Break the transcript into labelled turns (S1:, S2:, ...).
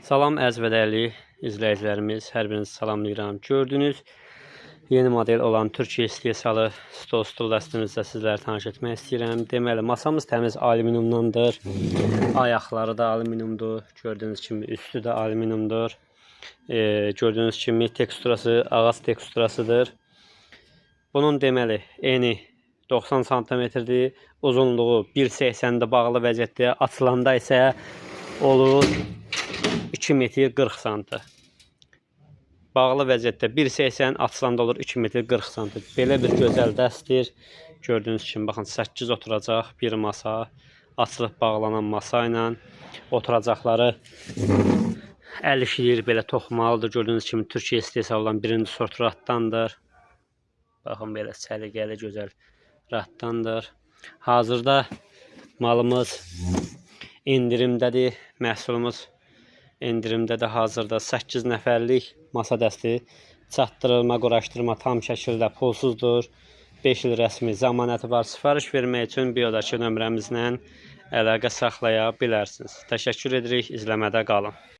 S1: Salam əziz və dəyərli izləyicilərimiz, hər birinizi salamlayıram. Gördüyünüz yeni model olan Türkiyə istehsalı stol dəstimizlə sizləri tanış etmək istəyirəm. Deməli, masamız təmiz alüminiumdandır. Ayaqları da alüminiumdur. Gördüyünüz kimi üstü də alüminiumdur. Gördüyünüz kimi teksturası ağac teksturasıdır. Bunun deməli eni 90 cm-dir, uzunluğu 1.80-də bağlı vəziyyətdə, açılanda isə olur 2 metr 40 sm. Bağlı vəziyyətdə 1.80, açılanda olur 2 metr 40 sm. Belə bir gözəl dəstir. Gördüyünüz kimi baxın 8 oturacaq bir masa, açılıb bağlanan masa ilə oturacaqları əl işləyir, belə toxumalıdır. Gördüyünüz kimi Türkiyə istehsalı olan birinci sort ratdandır. Baxın belə səliqəli gözəl ratdandır. Hazırda malımız endirimdədir. Məhsulumuz endirimdədir. Hazırda 8 nəfərlik masa dəsti çatdırılma, quraşdırma tam şəkildə pulsuzdur. 5 il rəsmi zəmanəti var. Sifariş vermək üçün biodakı nömrəmizlə əlaqə saxlaya bilərsiniz. Təşəkkür edirik. İzləmədə qalın.